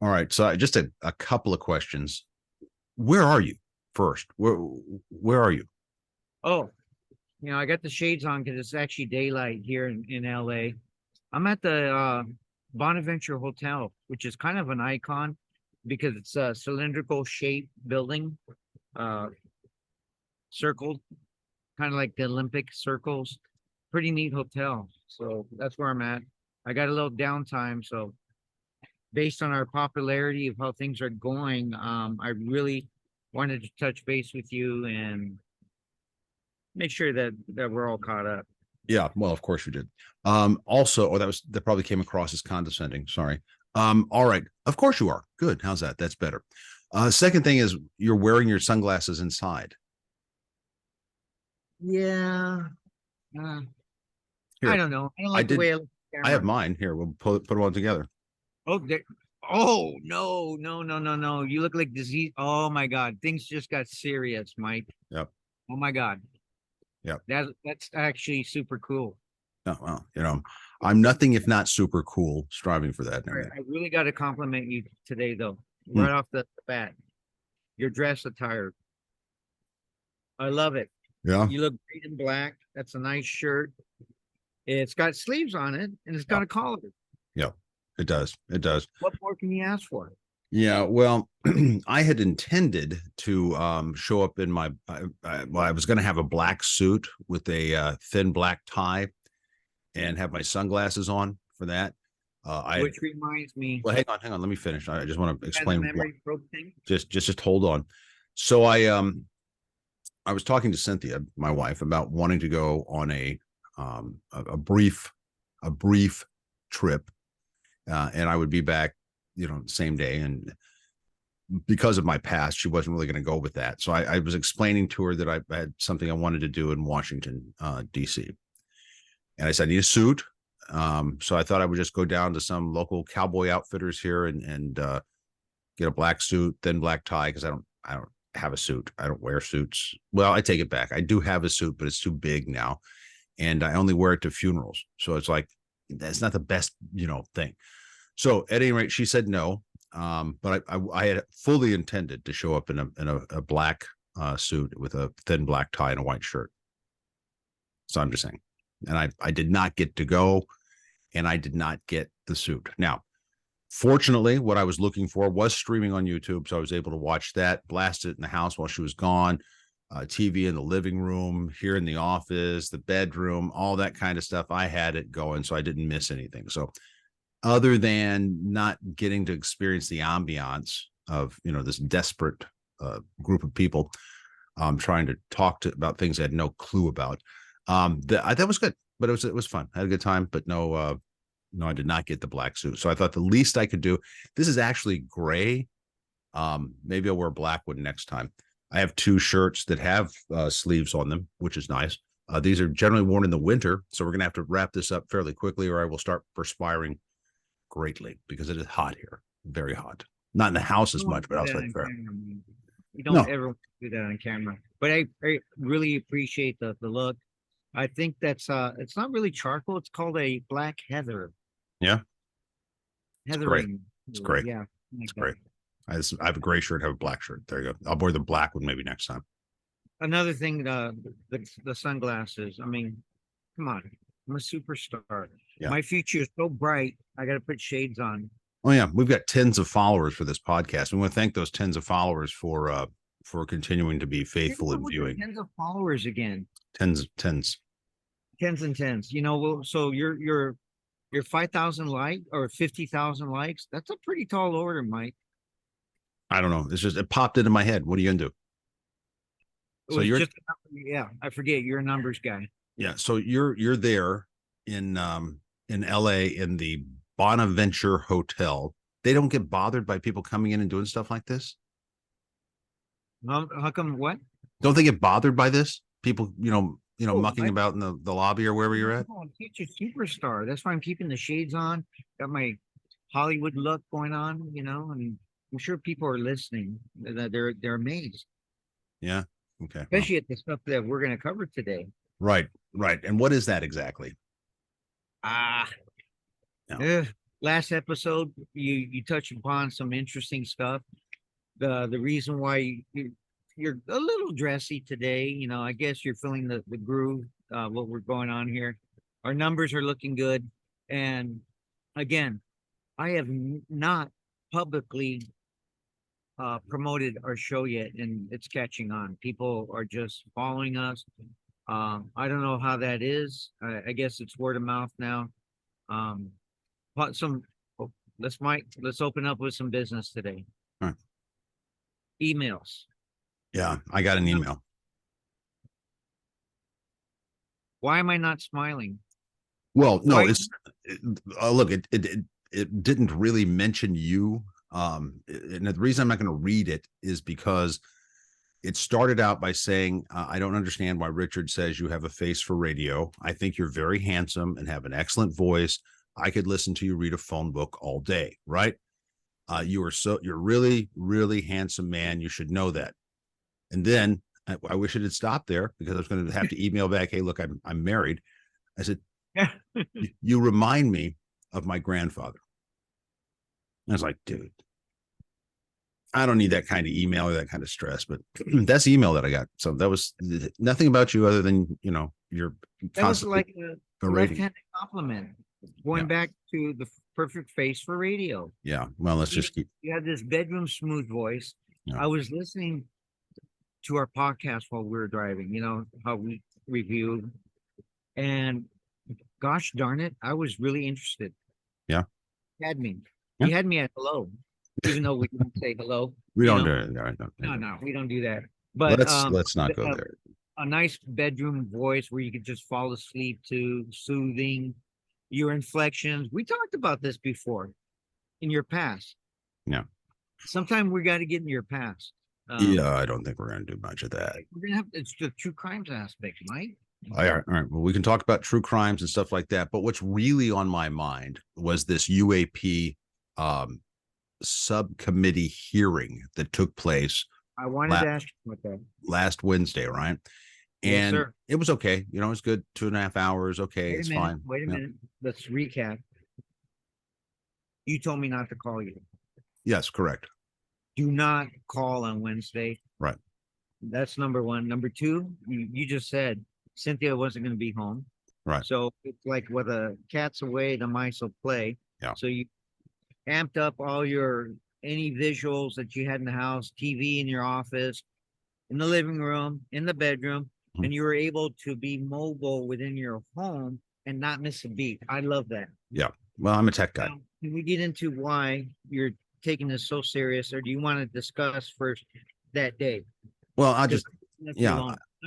All right. So just a couple of questions. Where are you first? Where are you? Oh, I got the shades on because it's actually daylight here in LA. I'm at the Bonaventure Hotel, which is kind of an icon because it's a cylindrical shaped building, uh, circled, kind of like the Olympic circles. Pretty neat hotel. So that's where I'm at. I got a little downtime. So based on our popularity of how things are going, I really wanted to touch base with you and make sure that we're all caught up. Yeah, well, of course you did. Also, oh, that probably came across as condescending. Sorry. All right. Of course you are. Good. How's that? That's better. Second thing is you're wearing your sunglasses inside. Yeah. I Here, don't know. I don't I like the did. way I look at the I have camera. mine. Here, we'll put them all together. Oh, oh no, no, no, no, no. You look like disease. Oh my God. Things just got serious, Mike. Yep. Oh my God. Yep. That's actually super cool. No, well, I'm nothing if not super cool, striving for that and All right, everything. I really got to compliment you today, though. Hmm. Right off the bat, your dress attire. I love it. Yeah. You look great in black. That's a nice shirt. It's got sleeves on it, and it's Yeah. got a collar. Yeah. It does. It does. What more can you ask for? Yeah, well, I had intended to show up in well, I was going to have a black suit with a thin black tie and have my sunglasses on for that. I Which reminds me, Well, hang on, let me finish. I just want to had the explain what. memory probe thing. Just hold on. So I was talking to Cynthia, my wife, about wanting to go on a brief trip, and I would be back, same day. And because of my past, she wasn't really going to go with that. So I was explaining to her that I had something I wanted to do in Washington, D.C. And I said, I need a suit. So I thought I would just go down to some local cowboy outfitters here and get a black suit, then black tie, because I don't have a suit. I don't wear suits. Well, I take it back. I do have a suit, but it's too big now, and I only wear it to funerals. So it's like that's not the best, thing. So at any rate, she said no. But I had fully intended to show up in a black suit with a thin black tie and a white shirt. So I'm just saying, and I did not get to go, and I did not get the suit. Now, fortunately, what I was looking for was streaming on YouTube, so I was able to watch that, blast it in the house while she was gone. TV in the living room, here in the office, the bedroom, all that kind of stuff. I had it going, so I didn't miss anything. So other than not getting to experience the ambiance of this desperate group of people trying to talk about things I had no clue about, that was good, but it was fun. I had a good time, but no, I did not get the black suit. So I thought the least I could do. This is actually gray. Maybe I'll wear a black one next time. I have two shirts that have sleeves on them, which is nice. These are generally worn in the winter, so we're gonna have to wrap this up fairly quickly, or I will start perspiring greatly because it is hot here, very hot. Not in the house You as don't want much, to but do that outside on fair. camera, man. You don't No, ever want to do that on camera. But I really appreciate the look. I think that's it's not really charcoal. It's called a black heather. yeah, it's great. Heathering. It's great. Yeah, like It's that. great. I have a gray shirt, have a black shirt. There you go. I'll wear the black one maybe next time. Another thing, the sunglasses. I mean, come on. I'm a superstar. Yeah. My future is so bright. I got to put shades on. Oh yeah, we've got tens of followers for this podcast. We want to thank those tens of followers for continuing to be faithful in With the viewing. tens of followers again. Tens. Tens and tens. Well, so you're 5,000 like or 50,000 likes. That's a pretty tall order, Mike. I don't know. It's just it popped into my head. What are you gonna do? It So was you're just yeah. I forget you're a numbers guy. yeah. So you're there in LA in the Bonaventure Hotel. They don't get bothered by people coming in and doing stuff like this. How come what? Don't they get bothered by this? People, Oh, mucking about in the lobby or wherever you're at. I'm such a superstar. That's why I'm keeping the shades on. Got my Hollywood look going on. And I'm sure people are listening. They're amazed, Yeah. Okay. Well, especially at the stuff that we're going to cover today. right. Right. And what is that exactly? Ah, No. eh. last episode, you touched upon some interesting stuff. The reason why you're a little dressy today, I guess you're feeling the groove, what we're going on here. Our numbers are looking good. And again, I have not publicly promoted our show yet, and it's catching on. People are just following us. I don't know how that is. I guess it's word of mouth now. But oh, let's open up with some business today. All right. Emails. Yeah, I got an email. Why am I not smiling? Well, no, look, it didn't really mention you. And the reason I'm not going to read it is because it started out by saying, I don't understand why Richard says you have a face for radio. I think you're very handsome and have an excellent voice. I could listen to you read a phone book all day, right? You're really, really handsome man. You should know that. And then I wish it had stopped there because I was going to have to email back, hey, look, I'm married. I said, you remind me of my grandfather. I was like, dude, I don't need that kind of email or that kind of stress, but that's the email that I got. So that was nothing about you other than, you're that was like a left-handed compliment. Going back to the perfect face for radio. Yeah. Well, let's just keep. You have this bedroom smooth voice. Yeah. I was listening to our podcast while we were driving, how we reviewed, and gosh darn it, I was really interested. Yeah. You had me at hello, even though we didn't say hello. We don't do it. No, we don't do that. But let's not go there. A nice bedroom voice where you could just fall asleep to, soothing, your inflections. We talked about this before in your past. Yeah. Sometime we got to get in your past. Yeah, I don't think we're going to do much of that. We're gonna it's the true crimes aspect, Mike. All right. Well, we can talk about true crimes and stuff like that. But what's really on my mind was this UAP subcommittee hearing that took place. I wanted to ask you about that last Wednesday, right? And yes, it was okay. It was good. 2.5 hours. Okay, it's fine. Wait a minute. Let's recap. You told me not to call you. Yes, correct. Do not call on Wednesday. Right. That's number one. Number two, you just said Cynthia wasn't going to be home. Right. So it's like when the cat's away, the mice will play. Yeah. So you amped up any visuals that you had in the house, TV in your office, in the living room, in the bedroom, and you were able to be mobile within your home and not miss a beat. I love that. Yeah. Well, I'm a tech guy. Now, can we get into why you're taking this so serious, or do you want to discuss first that day? Well,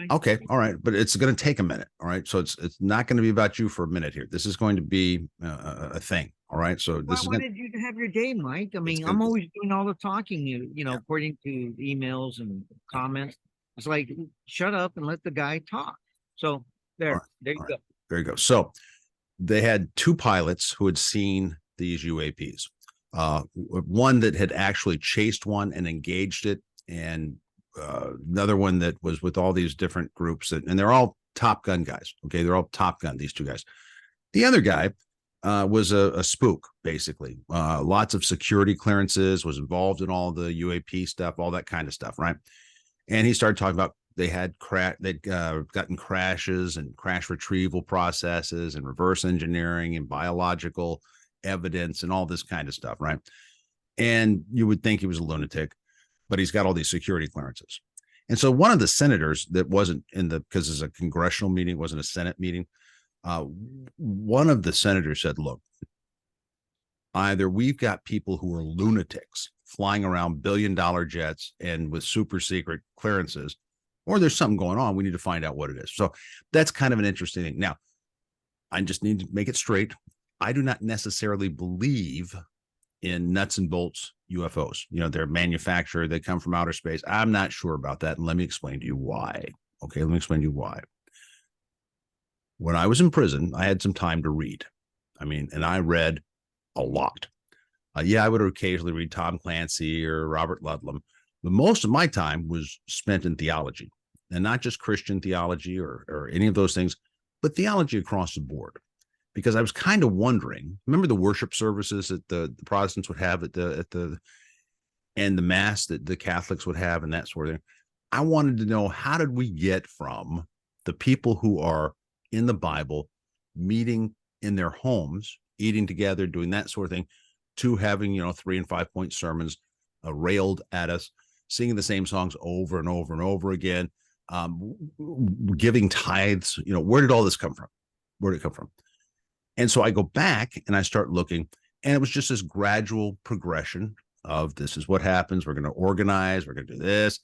Okay. All right. But it's going to take a minute. All right. So it's not going to be about you for a minute here. This is going to be a thing. All right. So why did you have your day, Mike? I mean, I'm always doing all the talking, according to emails and comments. It's like, shut up and let the guy talk. So there you go. There you go. So they had two pilots who had seen these UAPs. One that had actually chased one and engaged it, and another one that was with all these different groups, and they're all Top Gun guys. Okay, they're all Top Gun, these two guys. The other guy was a spook, basically. Lots of security clearances, was involved in all the UAP stuff, all that kind of stuff, right? And he started talking about they'd gotten crashes and crash retrieval processes and reverse engineering and biological evidence and all this kind of stuff, right? And you would think he was a lunatic, but he's got all these security clearances. And so one of the senators that wasn't because it's a congressional meeting, it wasn't a Senate meeting. One of the senators said, look, either we've got people who are lunatics flying around billion-dollar jets and with super secret clearances, or there's something going on. We need to find out what it is. So that's kind of an interesting thing. Now, I just need to make it straight. I do not necessarily believe in nuts and bolts UFOs. They're manufactured, they come from outer space. I'm not sure about that. And let me explain to you why. Okay, let me explain to you why. When I was in prison, I had some time to read. And I read a lot. I would occasionally read Tom Clancy or Robert Ludlum, but most of my time was spent in theology, and not just Christian theology or any of those things, but theology across the board. because I was kind of wondering. Remember the worship services that the Protestants would have at the and the mass that the Catholics would have and that sort of thing. I wanted to know, how did we get from the people who are in the Bible meeting in their homes, eating together, doing that sort of thing, to having, 3 and 5 point sermons railed at us, singing the same songs over and over and over again, giving tithes. Where did all this come from? Where did it come from? And so I go back and I start looking, and it was just this gradual progression of, this is what happens. We're going to organize. We're going to do this.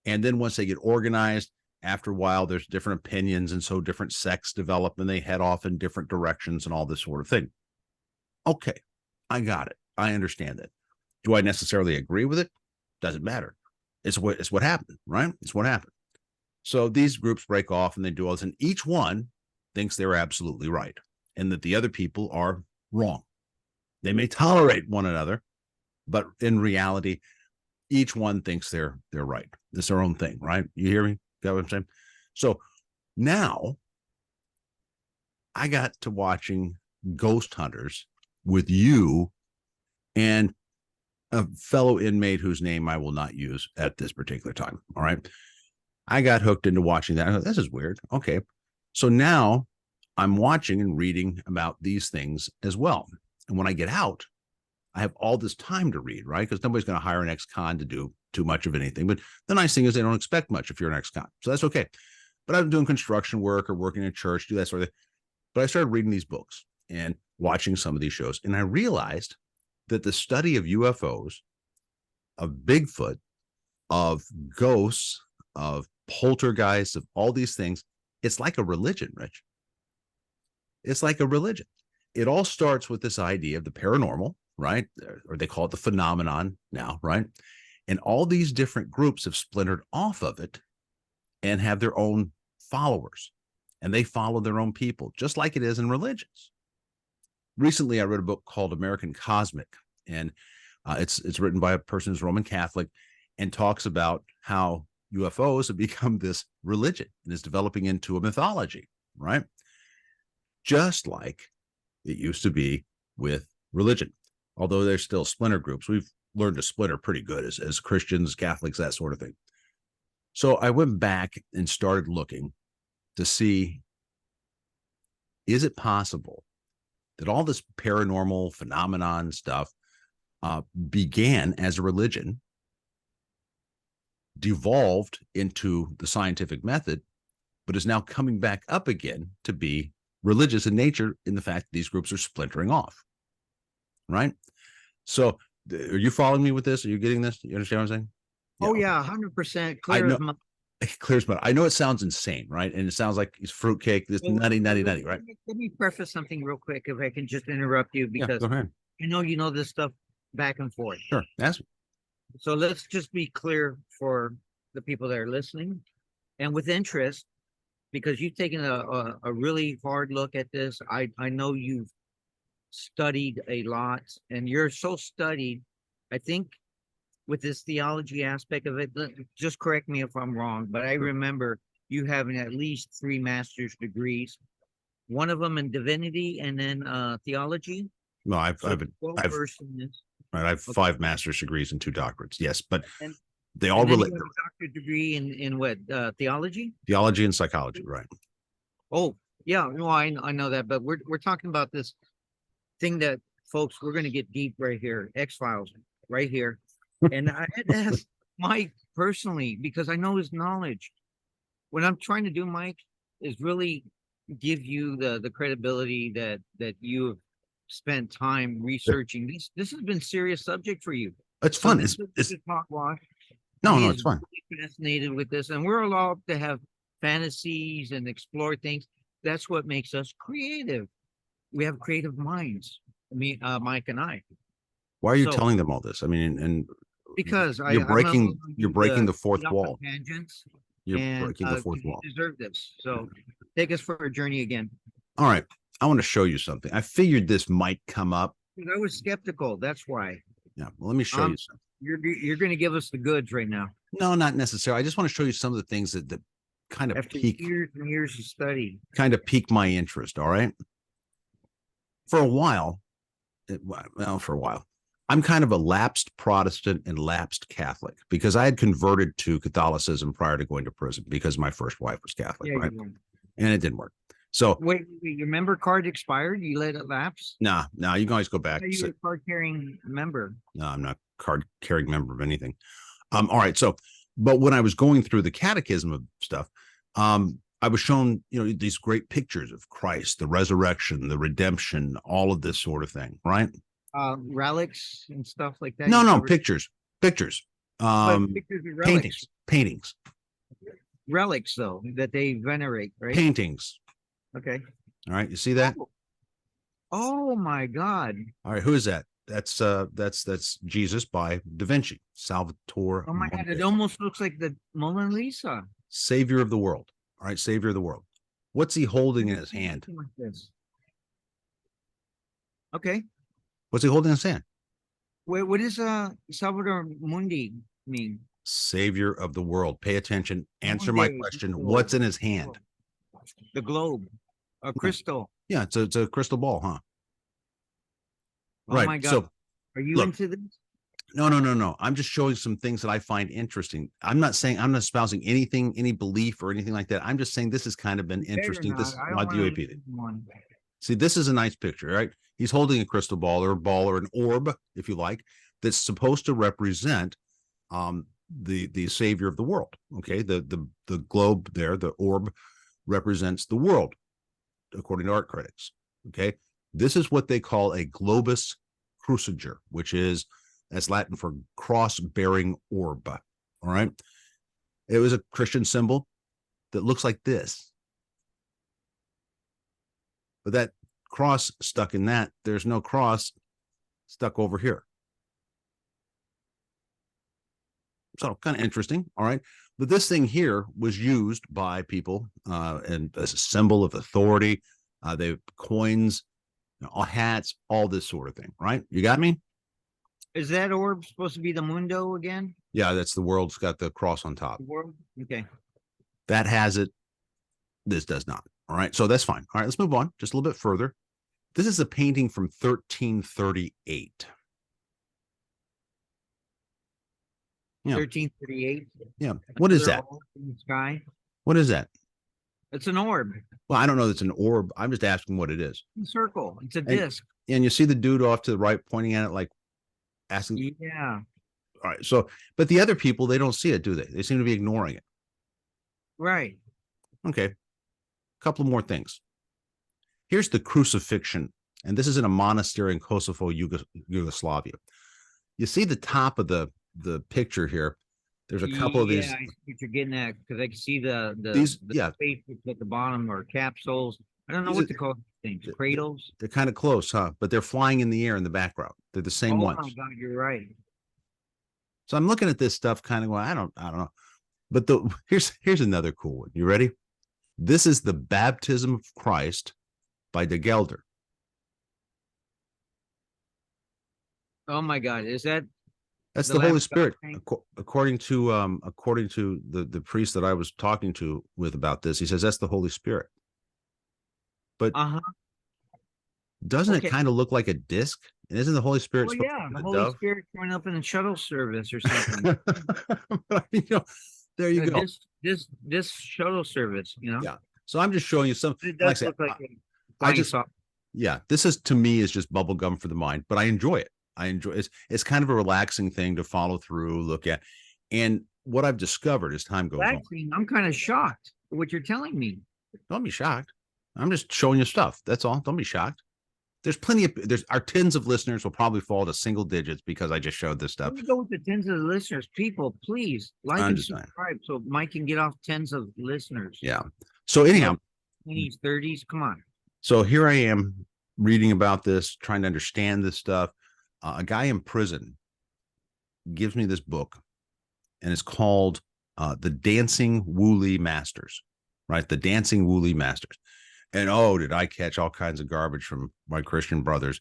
And then once they get organized, after a while, there's different opinions. And so different sects develop and they head off in different directions and all this sort of thing. Okay, I got it. I understand it. Do I necessarily agree with it? Doesn't matter. It's what happened, right? It's what happened. So these groups break off and they do all this, and each one thinks they're absolutely right and that the other people are wrong. They may tolerate one another, but in reality, each one thinks they're right. It's their own thing, right? You hear me? Got what I'm saying? So now I got to watching Ghost Hunters with you and a fellow inmate whose name I will not use at this particular time. All right. I got hooked into watching that. I thought, this is weird. Okay. So now I'm watching and reading about these things as well. And when I get out, I have all this time to read, right? Because nobody's going to hire an ex-con to do too much of anything. But the nice thing is they don't expect much if you're an ex-con. So that's okay. But I've been doing construction work or working in a church, do that sort of thing. But I started reading these books and watching some of these shows. And I realized that the study of UFOs, of Bigfoot, of ghosts, of poltergeists, of all these things, it's like a religion, Rich. It's like a religion. It all starts with this idea of the paranormal, right? Or they call it the phenomenon now, right? And all these different groups have splintered off of it and have their own followers, and they follow their own people, just like it is in religions. Recently, I read a book called American Cosmic, and it's written by a person who's Roman Catholic and talks about how UFOs have become this religion and is developing into a mythology, right? Just like it used to be with religion. Although there's still splinter groups, we've learned to splinter pretty good as Christians, Catholics, that sort of thing. So I went back and started looking to see, is it possible that all this paranormal phenomenon stuff began as a religion, devolved into the scientific method, but is now coming back up again to be religious in nature, in the fact that these groups are splintering off, right? So are you following me with this? Are you getting this? You understand what I'm saying? Oh yeah, 100% clear as mud. Clear as mud. I know it sounds insane, right? And it sounds like it's fruitcake, this nutty, right? Let me preface something real quick, if I can just interrupt you, because go ahead. you know this stuff back and forth. Sure, ask me. So let's just be clear for the people that are listening and with interest, because you've taken a really hard look at this. I know you've studied a lot, and you're so studied. I think with this theology aspect of it, just correct me if I'm wrong, but I remember you having at least 3 master's degrees, one of them in divinity and then theology. No, I've Right, I have 5 master's degrees and 2 doctorates. Yes, but and they all relate. A doctorate degree in what? Theology? Theology and psychology, right? Oh, yeah. No, I know that, but we're talking about this thing that, folks, we're going to get deep right here. X-Files right here. And I had to ask Mike personally, because I know his knowledge. What I'm trying to do, Mike, is really give you the credibility that you have spent time researching. This has been serious subject for you. It's fun. It's talk wash. No, it's fun. Really fascinated with this, and we're allowed to have fantasies and explore things. That's what makes us creative. We have creative minds. Me, Mike, and I. Why are you telling them all this? I mean, and because you're breaking the fourth wall. Tangents. You're breaking the fourth wall. You deserve this. So take us for a journey again. All right. I want to show you something. I figured this might come up. I was skeptical. That's why. Yeah. Well, let me show you something. You're going to give us the goods right now. No, not necessarily. I just want to show you some of the things that kind of after years and years of study, kind of pique my interest. All right. for a while, for a while, I'm kind of a lapsed Protestant and lapsed Catholic because I had converted to Catholicism prior to going to prison because my first wife was Catholic, Yeah, right? you were. And it didn't work. So Your member card expired? You let it lapse? nah, you can always go back. Are you a card carrying member? No, I'm not a card carrying member of anything. All right. So, but when I was going through the catechism of stuff, I was shown, these great pictures of Christ, the resurrection, the redemption, all of this sort of thing, right? Relics and stuff like that. No, pictures. Pictures of relics. Paintings. Relics, though, that they venerate, right? Paintings. Okay. All right. You see that? Oh my God. All right. Who is that? That's Jesus by Da Vinci, Salvatore. Oh my God. It almost looks like the Mona Lisa. Savior of the world. All right. Savior of the world. What's he holding in his hand? Okay. What's he holding in his hand? What does Salvador Mundi mean? Savior of the world. Pay attention. Answer my question. What's in his hand? The globe. A crystal. Yeah, it's a crystal ball, huh? Oh right. My God. So are you into this? No. I'm just showing some things that I find interesting. I'm not espousing anything, any belief or anything like that. I'm just saying this has kind of been interesting. This is why the UAP. See, this is a nice picture, right? He's holding a crystal ball or an orb, if you like, that's supposed to represent the savior of the world. Okay, the globe there, the orb represents the world, according to art critics. Okay, this is what they call a globus cruciger, which is that's Latin for cross-bearing orb. All right, it was a Christian symbol that looks like this, but that cross stuck in that, there's no cross stuck over here. So kind of interesting. All right. But this thing here was used by people and as a symbol of authority. They have coins, hats, all this sort of thing. Right. You got me? Is that orb supposed to be the Mundo again? Yeah, that's the world. It's got the cross on top. The world? Okay. That has it. This does not. All right. So that's fine. All right. Let's move on just a little bit further. This is a painting from 1338. Yeah. 1338. Yeah. What is that? In the sky. What is that? It's an orb. Well, I don't know that it's an orb. I'm just asking what it is. A circle. It's a disc. And you see the dude off to the right pointing at it, like asking. Yeah. All right. So, but the other people, they don't see it, do they? They seem to be ignoring it. Right. Okay. A couple more things. Here's the crucifixion. And this is in a monastery in Kosovo, Yugoslavia. You see the top of the picture here. There's a couple of these. Yeah, I see what you're getting at because I can see the spaces at the bottom or capsules. I don't know what to call these things. Cradles. They're kind of close, huh? But they're flying in the air in the background. They're the same ones. Oh my God, you're right. So I'm looking at this stuff, kind of going, I don't know. But here's another cool one. You ready? This is the Baptism of Christ by De Gelder. Oh my God, is that? That's the Holy Spirit, according to the priest that I was talking to with about this. He says that's the Holy Spirit. But doesn't it kind of look like a disc? And isn't the Holy Spirit? Oh yeah, the Holy Spirit showing up in the shuttle service or something. There you go. This shuttle service, Yeah. So I'm just showing you some. It does look like yeah. This is to me is just bubble gum for the mind, but I enjoy it. It's kind of a relaxing thing to follow through, look at. And what I've discovered as time goes on. I'm kind of shocked at what you're telling me. Don't be shocked. I'm just showing you stuff. That's all. Don't be shocked. There's our tens of listeners will probably fall to single digits because I just showed this stuff. Let me go with the tens of listeners. People, please like and subscribe so Mike can get off tens of listeners. Yeah. So anyhow, 20s, 30s, come on. So here I am reading about this, trying to understand this stuff. A guy in prison gives me this book, and it's called The Dancing Woolly Masters, right? The Dancing Woolly Masters. And did I catch all kinds of garbage from my Christian brothers.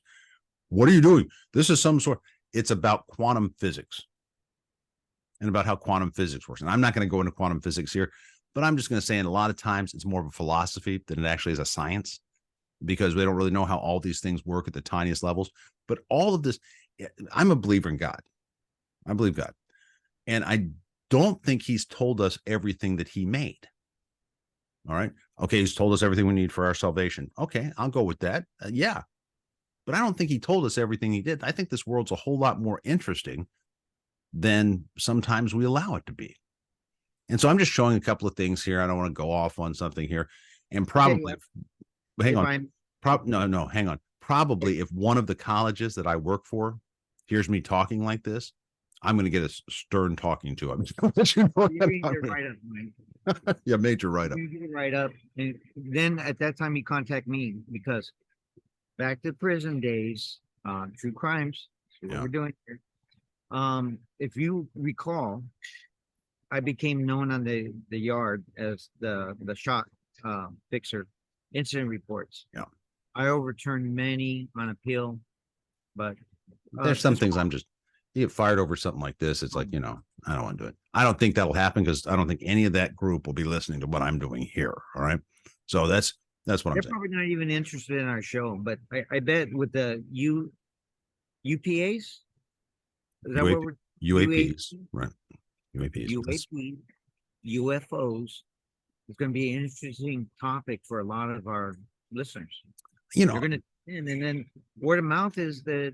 What are you doing? This is some sort. It's about quantum physics and about how quantum physics works. And I'm not going to go into quantum physics here, but I'm just going to say, in a lot of times, it's more of a philosophy than it actually is a science. because they don't really know how all these things work at the tiniest levels. But all of this, I'm a believer in God. I believe God. And I don't think he's told us everything that he made. All right. Okay. He's told us everything we need for our salvation. Okay. I'll go with that. Yeah. But I don't think he told us everything he did. I think this world's a whole lot more interesting than sometimes we allow it to be. And so I'm just showing a couple of things here. I don't want to go off on something here. And probably, hang on. No, hang on. Probably if one of the colleges that I work for hears me talking like this, I'm going to get a stern talking to. I'm just going to let you know. Yeah, major write-up. Write-up. And then at that time, he contact me because back to prison days, true crimes, what we're doing here. If you recall, I became known on the yard as the shot fixer, incident reports. Yeah. I overturned many on appeal, but there's some things I'm just, you get fired over something like this. It's like, I don't want to do it. I don't think that'll happen because I don't think any of that group will be listening to what I'm doing here. All right. So that's what I'm saying. They're probably not even interested in our show, but I bet with the UPAs, is that what we're UAPs, right? UAPs. UFOs is going to be an interesting topic for a lot of our listeners. They're going to, and then word of mouth is that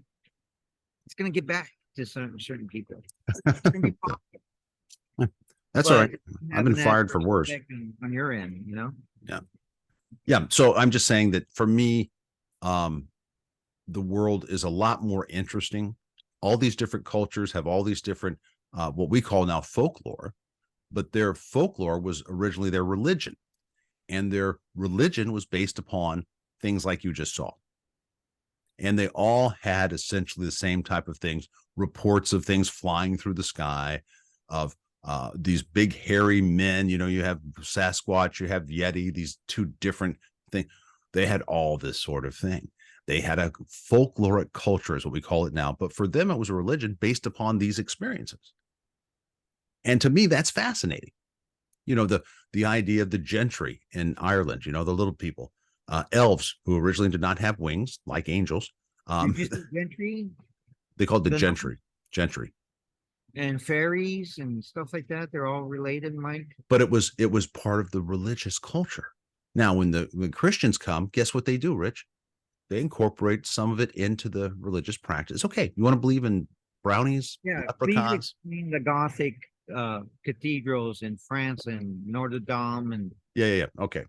it's going to get back to certain people. It's going to be popular. That's all right. I've been fired for worse. On your end, Yeah. Yeah. So I'm just saying that for me, the world is a lot more interesting. All these different cultures have all these different, what we call now folklore, but their folklore was originally their religion. And their religion was based upon things like you just saw. And they all had essentially the same type of things, reports of things flying through the sky, of these big hairy men. You have Sasquatch, you have Yeti, these two different things. They had all this sort of thing. They had a folkloric culture is what we call it now. But for them, it was a religion based upon these experiences. And to me, that's fascinating. The idea of the gentry in Ireland, the little people, elves who originally did not have wings like angels. Gentry? They called the gentry. And fairies and stuff like that. They're all related, Mike. But it was part of the religious culture. Now, when Christians come, guess what they do, Rich? They incorporate some of it into the religious practice. Okay, you want to believe in brownies, leprechauns? Please explain the Gothic cathedrals in France and Notre Dame and yeah. Okay,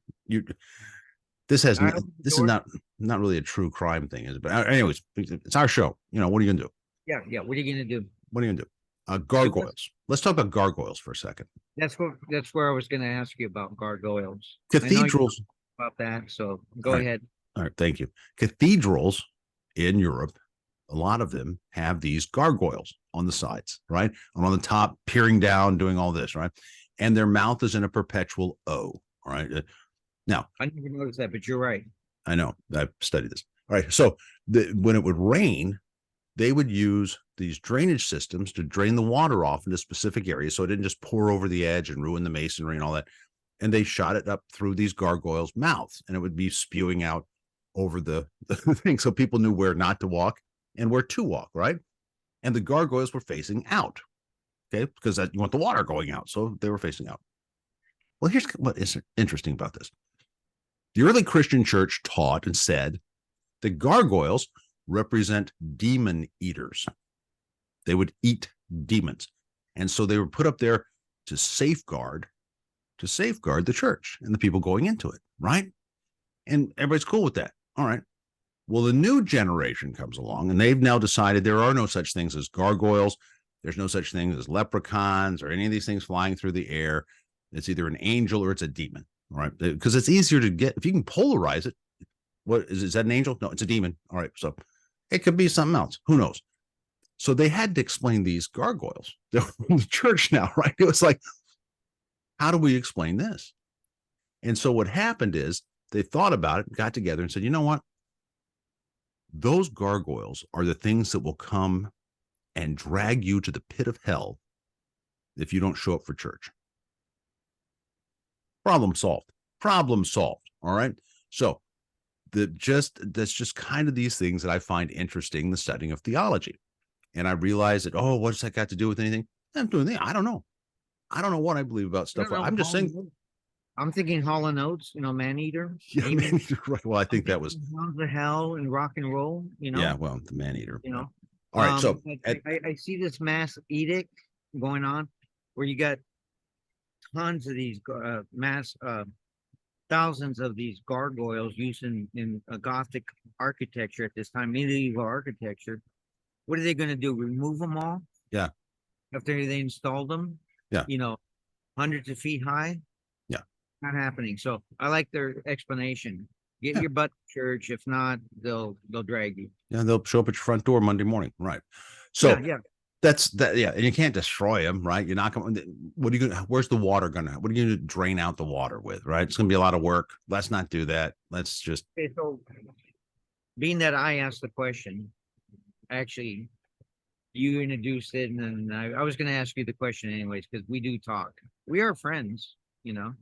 this is not really a true crime thing, is it? But anyways, it's our show. What are you gonna do? Yeah. What are you gonna do? What are you gonna do? Gargoyles. Let's talk about gargoyles for a second. That's where I was gonna ask you about gargoyles. Cathedrals about that. So go ahead. All right, thank you. Cathedrals in Europe, a lot of them have these gargoyles on the sides, right? And on the top, peering down, doing all this, right? And their mouth is in a perpetual O, all right? Now, I never noticed that, but you're right. I know. I've studied this. All right. So when it would rain, they would use these drainage systems to drain the water off into specific areas so it didn't just pour over the edge and ruin the masonry and all that. And they shot it up through these gargoyles' mouths, and it would be spewing out over the thing. So people knew where not to walk and where to walk, right? And the gargoyles were facing out, okay? Because you want the water going out. So they were facing out. Well, here's what is interesting about this. The early Christian church taught and said the gargoyles represent demon eaters. They would eat demons. And so they were put up there to safeguard the church and the people going into it, right? And everybody's cool with that. All right. Well, the new generation comes along and they've now decided there are no such things as gargoyles. There's no such thing as leprechauns or any of these things flying through the air. It's either an angel or it's a demon. All right. Because it's easier to get, if you can polarize it. What is that an angel? No, it's a demon. All right. So it could be something else. Who knows? So they had to explain these gargoyles. They're from the church now, right? It was like, how do we explain this? And so what happened is they thought about it, got together and said, you know what? Those gargoyles are the things that will come and drag you to the pit of hell if you don't show up for church. Problem solved. Problem solved. All right. So that's just kind of these things that I find interesting, the studying of theology. And I realized that, oh, what's that got to do with anything? I'm doing anything. I don't know. I don't know what I believe about I stuff. don't know. I'm just saying, I'm thinking Hall and Oates, man eater. yeah, Amy. man, right. Well, I I'm think that was, thinking Hounds of Hell and rock and roll. yeah, well, the man eater. You Yeah. know. All right. So I see this mass edict going on where you got tons of these mass thousands of these gargoyles used in Gothic architecture at this time, medieval architecture. What are they going to do? Remove them all yeah, after they installed them? yeah, Hundreds of feet high. yeah, Not happening. So I like their explanation. Get yeah, your butt to church. If not, they'll drag you. yeah. They'll show up at your front door Monday morning, right? Yeah, So yeah. that's that. Yeah, and you can't destroy them, right? You're not going. What are you going? Where's the water going to? What are you going to drain out the water with? Right? It's going to be a lot of work. Let's not do that. Let's just. Okay, so being that I asked the question, actually, you introduced it, and then I was going to ask you the question anyways because we do talk. We are friends, you know.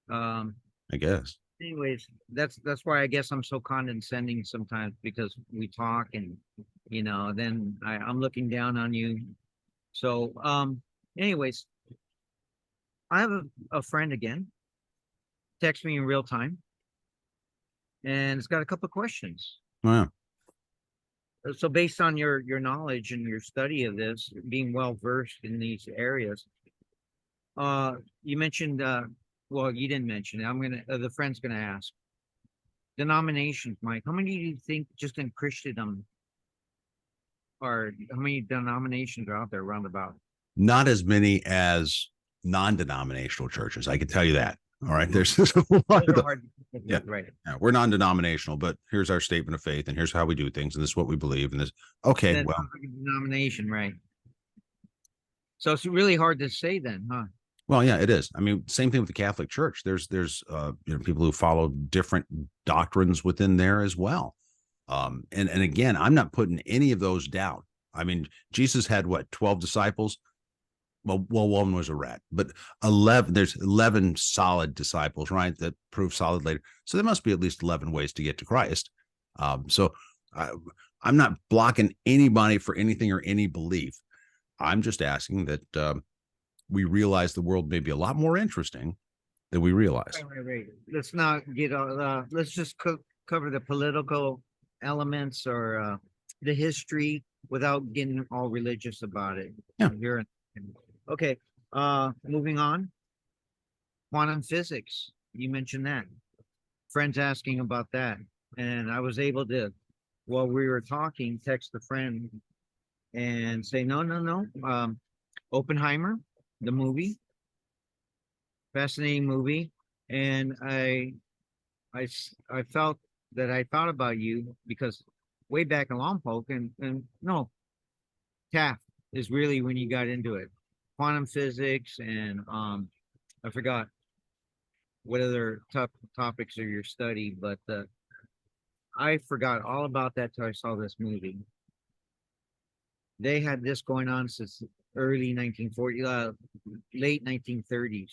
I guess. Anyways, that's why I guess I'm so condescending sometimes because we talk and then I'm looking down on you. So anyways, I have a friend again, text me in real time, and it's got a couple of questions. Wow. So based on your knowledge and your study of this, being well versed in these areas, you mentioned well, you didn't mention it. I'm gonna the friend's gonna ask. Denominations, Mike. How many do you think just in Christendom or how many denominations are out there roundabout? Not as many as non-denominational churches. I can tell you that. All right. There's a lot of yeah, right. Yeah, we're non-denominational, but here's our statement of faith, and here's how we do things, and this is what we believe, and this. Okay, That's well, like a denomination, right? So it's really hard to say then, huh? well, yeah, it is. I mean, same thing with the Catholic Church. There's people who follow different doctrines within there as well. And again, I'm not putting any of those down. I mean, Jesus had what, 12 disciples? Well, one was a rat, but 11. There's 11 solid disciples, right? That prove solid later. So there must be at least 11 ways to get to Christ. So I'm not blocking anybody for anything or any belief. I'm just asking that we realize the world may be a lot more interesting than we realize. Right. Let's not get let's just cover the political elements or the history without getting all religious about it. Yeah. Okay. Moving on. Quantum physics. You mentioned that. Friends asking about that. And I was able to, while we were talking, text a friend and say, no. Oppenheimer, the movie. Fascinating movie. And I felt that I thought about you because way back in Lompoc and no, Taft is really when you got into it. Quantum physics and I forgot what other topics are your study, but I forgot all about that till I saw this movie. They had this going on since early 1940s, late 1930s.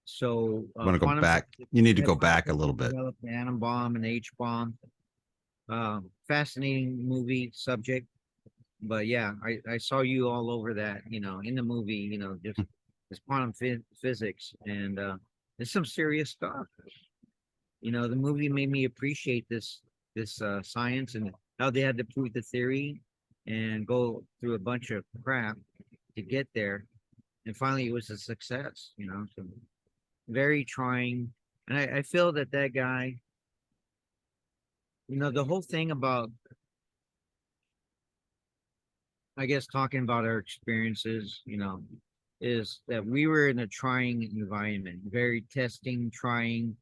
So I'm going to go back. You need to go back a little bit. Developed the atom bomb and H bomb. Fascinating movie subject. But yeah, I saw you all over that, in the movie, just this quantum physics and it's some serious stuff. The movie made me appreciate this science and how they had to prove the theory and go through a bunch of crap to get there. And finally it was a success, so very trying. And I feel that guy, the whole thing about, I guess, talking about our experiences, is that we were in a trying environment, very testing, trying,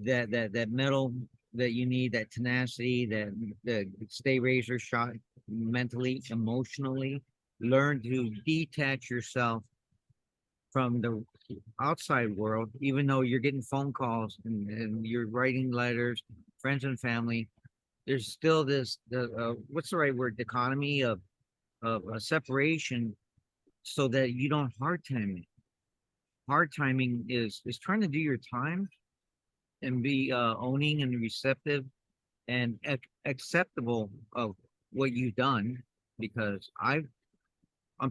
that metal that you need, that tenacity, that stay razor shot mentally, emotionally, learn to detach yourself from the outside world, even though you're getting phone calls and you're writing letters, friends and family. There's still this, what's the right word? Dichotomy of a separation so that you don't hard time it. Hard timing is trying to do your time and be owning and receptive and acceptable of what you've done, because I'm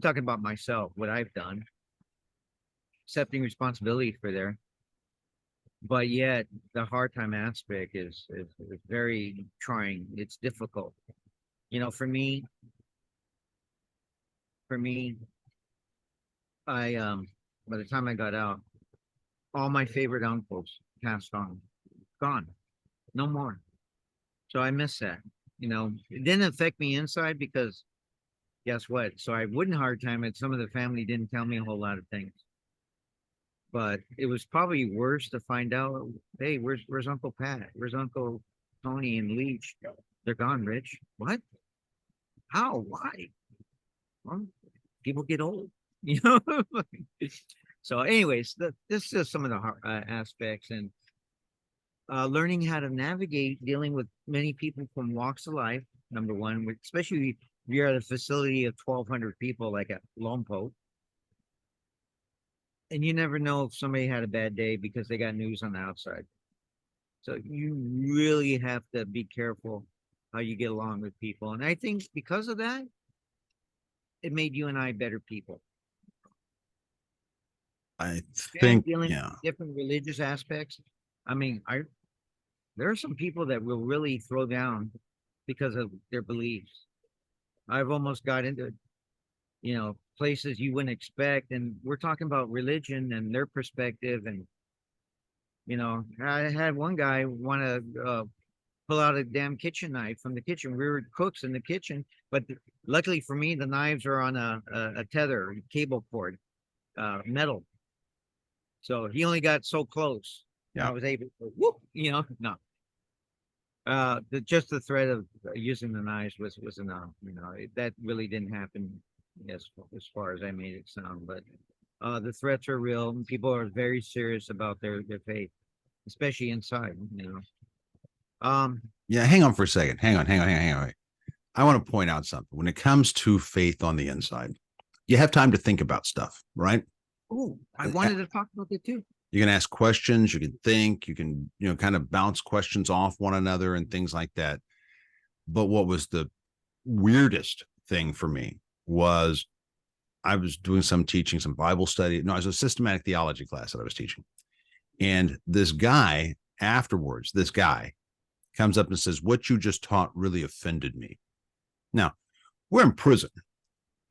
talking about myself, what I've done, accepting responsibility for there. But yet the hard time aspect is very trying. It's difficult. You know, for me, I by the time I got out, all my favorite uncles passed on, gone, no more. So I miss that. You know, it didn't affect me inside because guess what? So I wouldn't hard time it. Some of the family didn't tell me a whole lot of things, but it was probably worse to find out, hey, where's Uncle Pat? Where's Uncle Tony and Leach? They're gone, Rich. What? How? Why? Well, people get old, you know. So, anyways, this is some of the aspects and learning how to navigate dealing with many people from walks of life. Number one, especially if you're at a facility of 1,200 people like at Lompo, and you never know if somebody had a bad day because they got news on the outside. So you really have to be careful how you get along with people. And I think because of that, it made you and I better people. I And think, dealing yeah. with different religious aspects. I mean, there are some people that will really throw down because of their beliefs. I've almost got into, places you wouldn't expect, and we're talking about religion and their perspective. And I had one guy want to pull out a damn kitchen knife from the kitchen. We were cooks in the kitchen, but luckily for me, the knives are on a tether, cable cord, metal. So he only got so close. Yeah. I was able to whoop, no. Just the threat of using the knives was enough. That really didn't happen as far as I made it sound. But the threats are real. And people are very serious about their faith, especially inside. Yeah, hang on for a second. Hang on. I want to point out something. When it comes to faith on the inside, you have time to think about stuff, right? Oh, I wanted to talk about that too. You can ask questions, you can think, you can, kind of bounce questions off one another and things like that. But what was the weirdest thing for me was I was doing some teaching, some Bible study. No, it was a systematic theology class that I was teaching. And this guy comes up and says, "What you just taught really offended me." Now, we're in prison.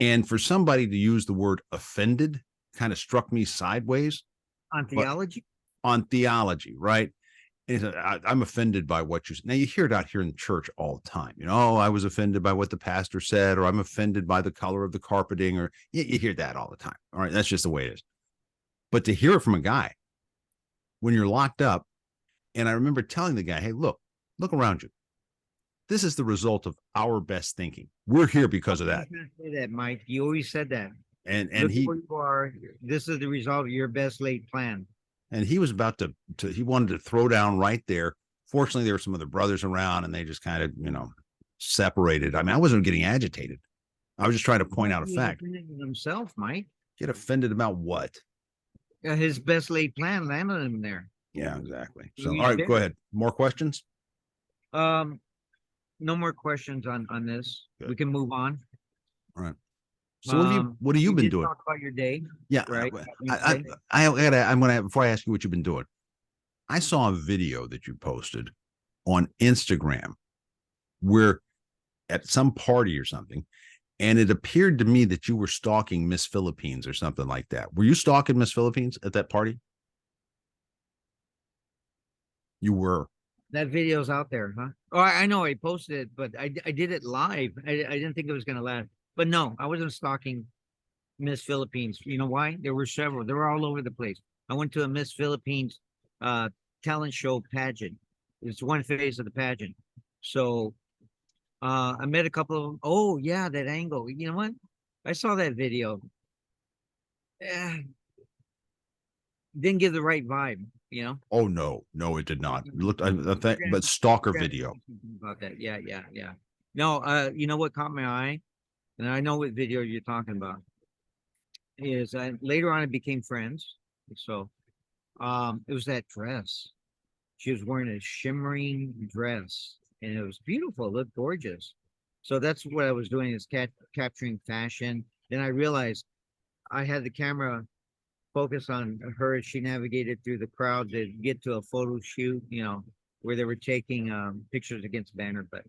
And for somebody to use the word offended kind of struck me sideways. On theology? On theology, right? And he said, I'm offended by what you said. Now, you hear it out here in the church all the time. I was offended by what the pastor said, or I'm offended by the color of the carpeting, or you hear that all the time. All right, that's just the way it is. But to hear it from a guy when you're locked up, and I remember telling the guy, hey, look around you. This is the result of our best thinking. We're here because of that. Say that, Mike. You always said that. And Look he, where you are. This is the result of your best laid plan. And he was about to he wanted to throw down right there. Fortunately, there were some other brothers around, and they just kind of separated. I mean, I wasn't getting agitated. I was just trying to point out a fact. Himself, Mike. Get offended about what? His best laid plan landed him there. Yeah, exactly. So, all right, go ahead. More questions? No more questions on this. Good. We can move on. All right. So what have you been doing? Talk about your day. Yeah, right. I'm gonna before I ask you what you've been doing. I saw a video that you posted on Instagram where at some party or something, and it appeared to me that you were stalking Miss Philippines or something like that. Were you stalking Miss Philippines at that party? You were. That video's out there, huh? Oh, I know I posted it, but I did it live. I didn't think it was gonna last. But no, I wasn't stalking Miss Philippines. You know why? There were several. They were all over the place. I went to a Miss Philippines talent show pageant. It's one phase of the pageant. So I met a couple of them. Oh yeah, that angle. You know what? I saw that video. Didn't give the right vibe. Oh no, it did not. It looked, but stalker video about that. Yeah. No, you know what caught my eye, and I know what video you're talking about. Is later on I became friends. So, it was that dress. She was wearing a shimmering dress, and it was beautiful. It looked gorgeous. So that's what I was doing, is capturing fashion. Then I realized I had the camera focus on her as she navigated through the crowd to get to a photo shoot, where they were taking pictures against banner. But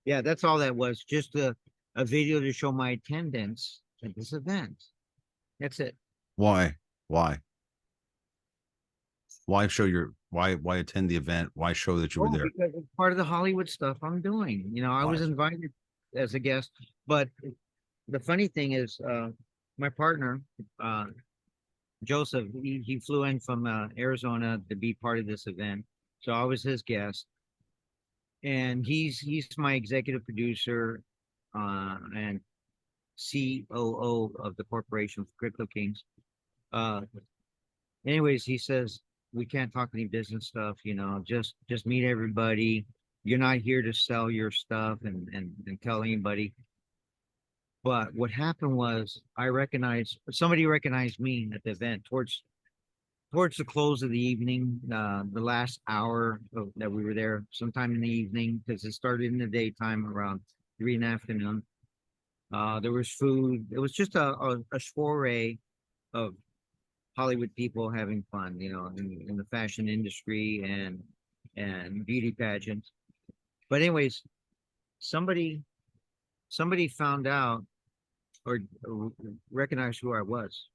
yeah, that's all that was. Just a video to show my attendance at this event. That's it. Why? Why? Why attend the event? Why show that you were Oh, there? because it's part of the Hollywood stuff I'm doing. I was Why? invited as a guest, but the funny thing is, my partner, uh, Joseph, he flew in from Arizona to be part of this event. So I was his guest, and he's my executive producer, and COO of the corporation for Crypto Kings. Uh, anyways, he says we can't talk any business stuff, just meet everybody. You're not here to sell your stuff and tell anybody. But what happened was somebody recognized me at the event towards the close of the evening, the last hour that we were there, sometime in the evening, because it started in the daytime around 3 in the afternoon. There was food. It was just a soiree of Hollywood people having fun, in the fashion industry and beauty pageants. But anyways, somebody somebody found out or recognized who I was,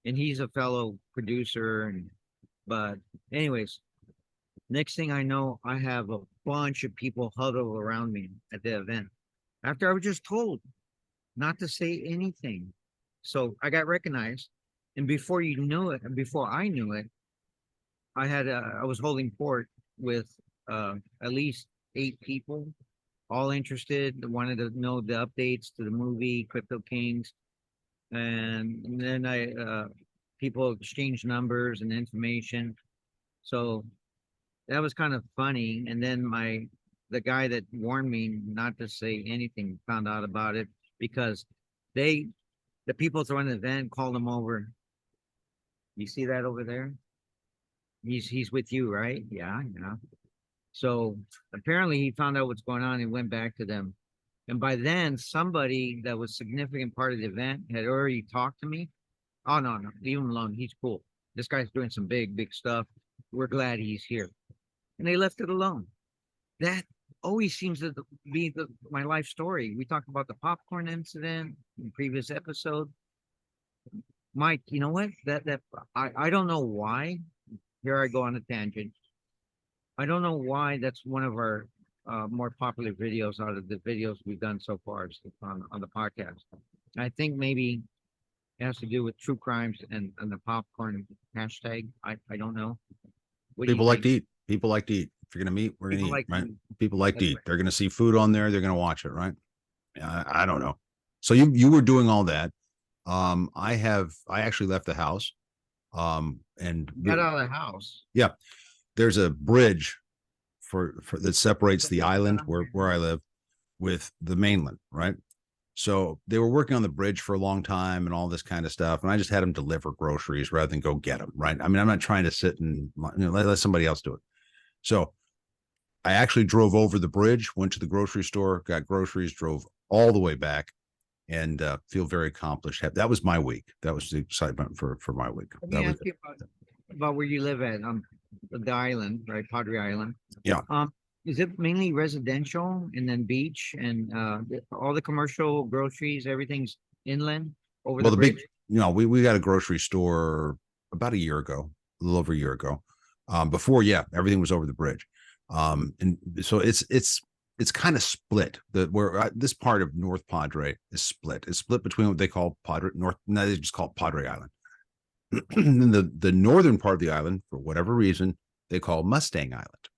and he's a fellow producer. And but anyways, next thing I know, I have a bunch of people huddled around me at the event after I was just told not to say anything. So I got recognized, and before you knew it, and before I knew it, I was holding court with at least 8 people, all interested, wanted to know the updates to the movie Crypto Kings, and then I people exchanged numbers and information. So that was kind of funny. And then the guy that warned me not to say anything found out about it, because they the people throwing the event called him over. You see that over there? He's with you, right? Yeah, yeah. So apparently he found out what's going on and went back to them. And by then, somebody that was significant part of the event had already talked to me. Oh, no, no, leave him alone. He's cool. This guy's doing some big stuff. We're glad he's here. And they left it alone. That always seems to be my life story. We talked about the popcorn incident in the previous episode. Mike, you know what? I don't know why. Here I go on a tangent. I don't know why that's one of our more popular videos out of the videos we've done so far on the podcast. I think maybe it has to do with true crimes and the popcorn hashtag. I don't know. What do you People like think? to eat. People like to eat. If you're gonna meet, we're gonna People eat, like right? to- People like to that's eat. right. They're gonna see food on there. They're gonna watch it, right? I don't know. So you were doing all that. I actually left the house. And Got out of the house. yeah, there's a bridge for that separates the Somebody got island on where I live with the mainland, right? So they were working on the bridge for a long time and all this kind of stuff. And I just had them deliver groceries rather than go get them, right? I mean, I'm not trying to sit and let somebody else do it. So I actually drove over the bridge, went to the grocery store, got groceries, drove all the way back, and feel very accomplished. That was my week. That was the excitement for my week. Let That me was ask you about where you live at the island, right? Padre Island. Yeah. Is it mainly residential and then beach and all the commercial groceries, everything's inland over Well, the the big, bridge? we got a grocery store about a year ago, a little over a year ago. Before, yeah, everything was over the bridge. And so it's kind of split. This part of North Padre is split. It's split between what they call Padre North. No, they just call it Padre Island. And the northern part of the island, for whatever reason, they call Mustang Island.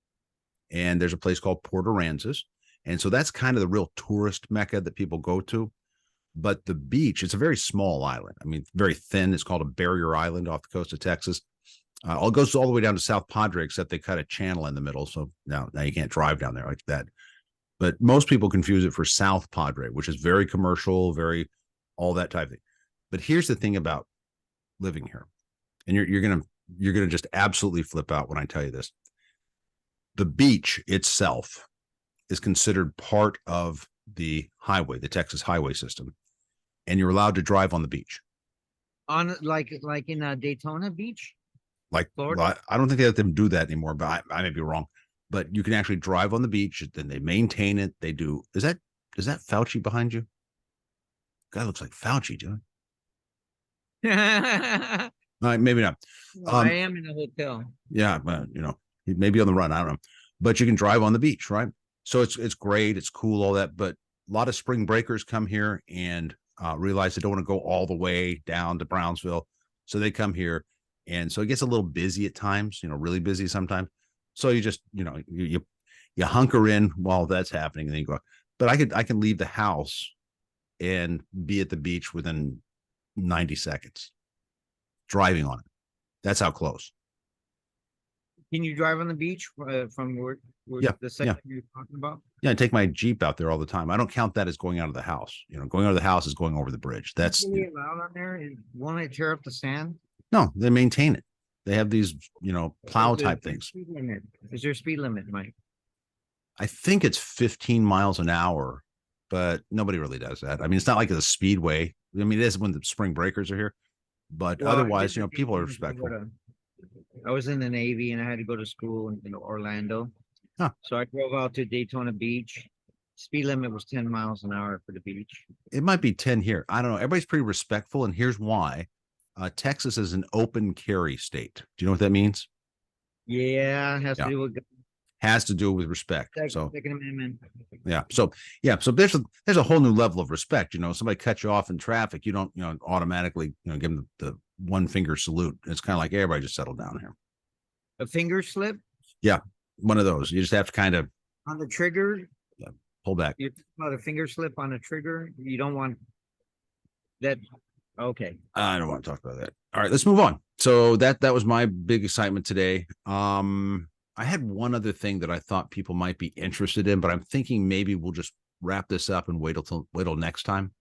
And there's a place called Port Aransas. And so that's kind of the real tourist mecca that people go to. But the beach, it's a very small island. I mean, very thin. It's called a barrier island off the coast of Texas. It goes all the way down to South Padre, except they cut a channel in the middle. So now you can't drive down there like that. But most people confuse it for South Padre, which is very commercial, very all that type of thing. But here's the thing about living here, and you're gonna just absolutely flip out when I tell you this. The beach itself is considered part of the highway, the Texas highway system, and you're allowed to drive on the beach. On like in Daytona Beach, Like, Florida. I don't think they let them do that anymore, but I may be wrong. But you can actually drive on the beach, then they maintain it. They do. Is that Fauci behind you? Guy looks like Fauci, dude. I Maybe not. am in a hotel. Yeah, but he may be on the run. I don't know. But you can drive on the beach, right? So it's great. It's cool, all that. But a lot of spring breakers come here and realize they don't want to go all the way down to Brownsville. So they come here. And so it gets a little busy at times, really busy sometimes. So you just, you hunker in while that's happening, and then you go. But I can leave the house and be at the beach within 90 seconds driving on it. That's how close. Can you drive on the beach from where Yeah, the section you're talking about? Yeah, I take my Jeep out there all the time. I don't count that as going out of the house. Going out of the house is going over the bridge. That's really allowed on there. Won't it tear up the sand? no, they maintain it. They have these, plow type things. Is there a speed limit, Mike? I think it's 15 miles an hour, but nobody really does that. I mean, it's not like a speedway. I mean, it is when the spring breakers are here, but Well, otherwise, people are respectful. I was in the Navy and I had to go to school in Orlando. Huh. So I drove out to Daytona Beach. Speed limit was 10 miles an hour for the beach. It might be 10 here. I don't know. Everybody's pretty respectful, and here's why. Texas is an open carry state. Do you know what that means? Yeah, it has to do with has to do with respect. So Second Amendment. Yeah. So there's a whole new level of respect. Somebody cuts you off in traffic, you don't, automatically, give them the one finger salute. It's kind of like everybody just settle down here. A finger slip? Yeah. One of those. You just have to kind of on the trigger. Yeah, pull back. You're talking about a finger slip on a trigger. You don't want that. Okay. I don't want to talk about that. All right, let's move on. So that was my big excitement today. I had one other thing that I thought people might be interested in, but I'm thinking maybe we'll just wrap this up and wait till next time.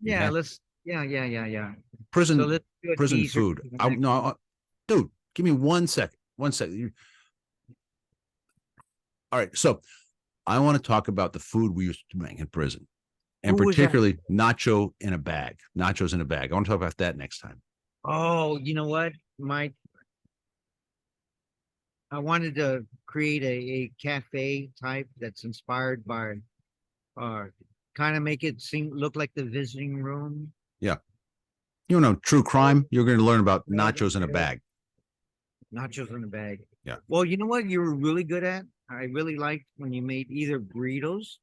Yeah, okay? Yeah. Prison So let's do a prison teaser food. for the next one. Dude, give me 1 second. 1 second. All right, so I want to talk about the food we used to make in prison, and Who was that? particularly nachos in a bag. I want to talk about that next time. Oh, you know what, Mike? I wanted to create a cafe type that's inspired by, kind of make it look like the visiting room. True crime. You're going to learn about nachos in a bag. Nachos in a bag. Yeah. Well, you know what you were really good at? I really liked when you made either burritos.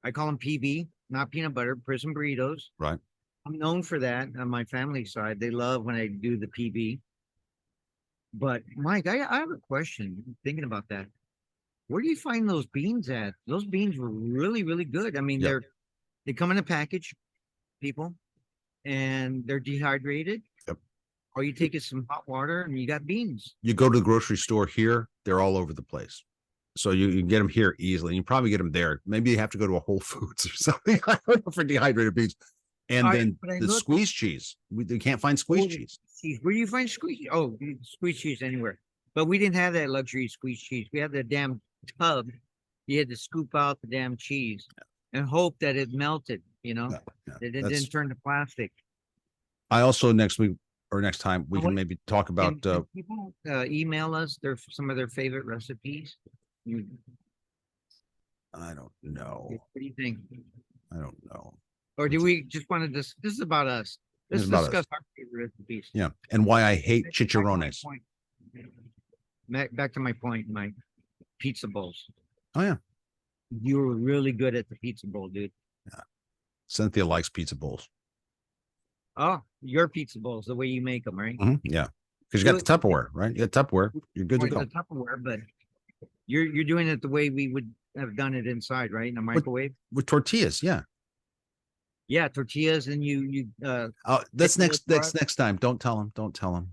I call them PB, not peanut butter, prison burritos. Right. I'm known for that on my family side. They love when I do the PB. But Mike, I have a question. Thinking about that, where do you find those beans at? Those beans were really, really good. I mean, Yep. they come in a package, people, and they're dehydrated. Yep. All you take is some hot water and you got beans. You go to the grocery store here, they're all over the place. So you can get them here easily. You probably get them there. Maybe you have to go to a Whole Foods or something. I don't know, for dehydrated beans. And then the squeeze cheese. We can't find squeeze cheese. Where do you find squeeze? Oh, squeeze cheese anywhere. But we didn't have that luxury squeeze cheese. We had the damn tub. You had to scoop out the damn cheese and hope that it melted, that it didn't turn to plastic. I also next week or next time we can maybe talk about Can people email us some of their favorite recipes. I don't know. What do you think? I don't know. Or do we just want to this is about us. Let's discuss our favorite recipes. Yeah. And why I hate chicharrones. Back to my point, my pizza bowls. Oh yeah. You were really good at the pizza bowl, dude. Yeah. Cynthia likes pizza bowls. Oh, your pizza bowls, the way you make them, right? Mm-hmm. Yeah. Because you got the Tupperware, right? You got Tupperware. You're good to go. The Tupperware, but you're doing it the way we would have done it inside, right? In a microwave. With tortillas, yeah. Yeah, tortillas, and you that's next time. Don't tell him. Don't tell him.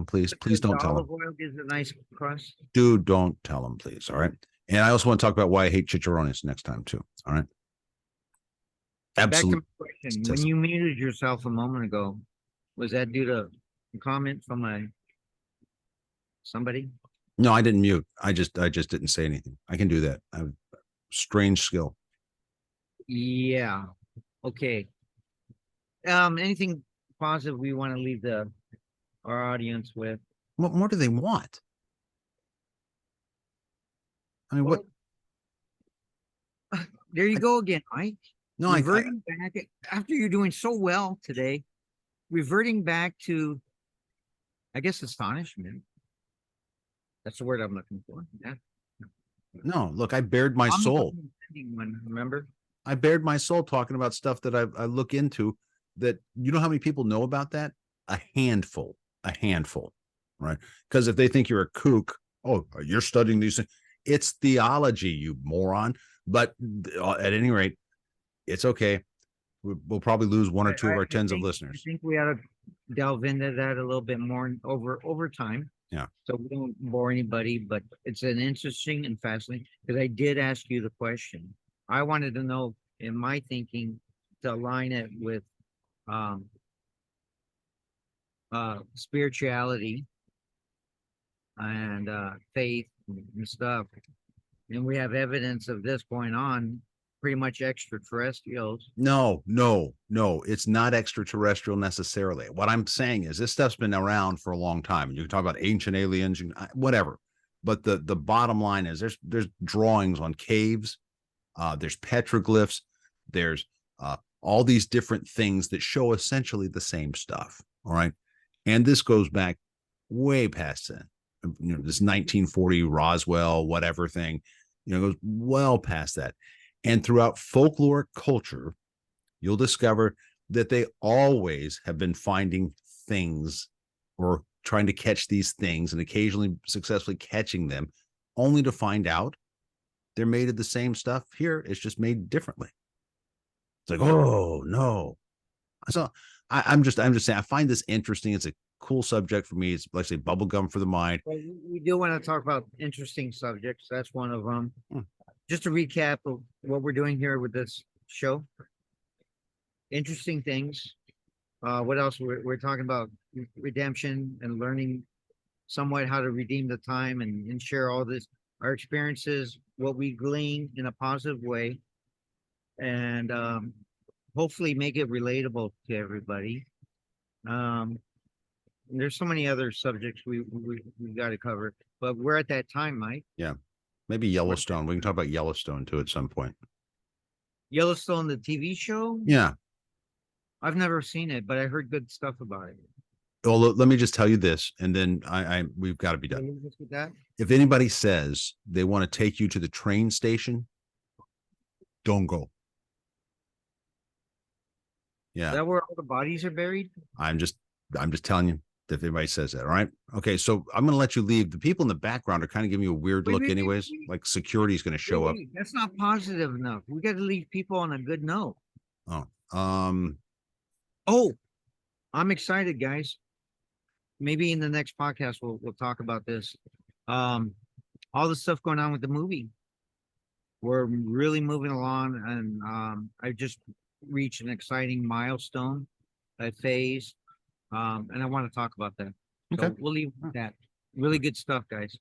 Please don't tell him. Olive oil gives a nice crust. Dude, don't tell him, please. All right. And I also want to talk about why I hate chicharrones next time too. All right. Absolutely. Back to my question. When you muted yourself a moment ago, was that due to a comment from somebody? No, I didn't mute. I just didn't say anything. I can do that. I have strange skill. Yeah. Okay. Anything positive we want to leave our audience with? What more do they want? I mean, what? There you go again, Mike. No, Reverting back after you're doing so well today, reverting back to, I guess, astonishment. That's the word I'm looking for. Yeah. no. Look, I bared my I'm the soul. one, remember? I bared my soul talking about stuff that I look into. That you know how many people know about that? A handful, right? Because if they think you're a kook, oh, you're studying these things. It's theology, you moron. But at any rate, it's okay. We'll probably lose one or two of our tens of listeners. I think we ought to delve into that a little bit more over time. Yeah. So we don't bore anybody, but it's an interesting and fascinating because I did ask you the question. I wanted to know in my thinking to align it with um spirituality and faith and stuff. And we have evidence of this going on, pretty much extraterrestrials. No, it's not extraterrestrial necessarily. What I'm saying is this stuff's been around for a long time. And you can talk about ancient aliens, whatever. But the bottom line is there's drawings on caves, there's petroglyphs, there's all these different things that show essentially the same stuff. All right. And this goes back way past then. This 1940 Roswell, whatever thing, goes well past that. And throughout folkloric culture, you'll discover that they always have been finding things or trying to catch these things and occasionally successfully catching them, only to find out they're made of the same stuff. Here, it's just made differently. It's like, oh no. So I'm just saying, I find this interesting. It's a cool subject for me. It's like I say, bubblegum for the mind. Well, we do want to talk about interesting subjects. That's one of them. Just to recap of what we're doing here with this show. Interesting things. What else? We're talking about redemption and learning somewhat how to redeem the time and share all this, our experiences, what we glean in a positive way, and hopefully make it relatable to everybody. There's so many other subjects we got to cover, but we're at that time, Mike. Yeah, maybe Yellowstone. We can talk about Yellowstone too at some point. Yellowstone, the TV show. Yeah, I've never seen it, but I heard good stuff about it. Well, let me just tell you this, and then we've got to be done. If anybody says they want to take you to the train station, don't go. Yeah. Is that where all the bodies are buried? I'm just telling you if anybody says that. All right. Okay. So I'm going to let you leave. The people in the background are kind of giving you a weird look anyways. Like security is going to show up. That's not positive enough. We got to leave people on a good note. Oh, I'm excited, guys. Maybe in the next podcast, we'll talk about this. All the stuff going on with the movie. We're really moving along, and I just reached an exciting milestone, a phase, and I want to talk about that. Okay. So we'll leave that. Really good stuff, guys.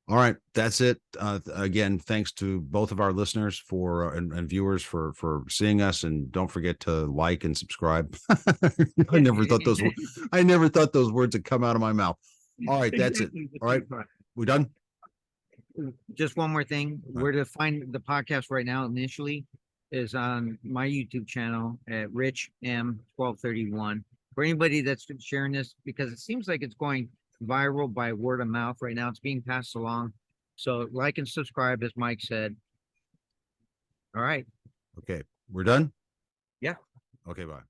All right, that's it. Again, thanks to both of our listeners and viewers for seeing us, and don't forget to like and subscribe. I never thought those words would come out of my mouth. All right, that's it. All right, we done? Just one more thing. Where to find the podcast right now initially is on my YouTube channel at Rich M 1231. For anybody that's sharing this, because it seems like it's going viral by word of mouth right now. It's being passed along. So like and subscribe, as Mike said. All right. Okay, we're done? Yeah. Okay, bye.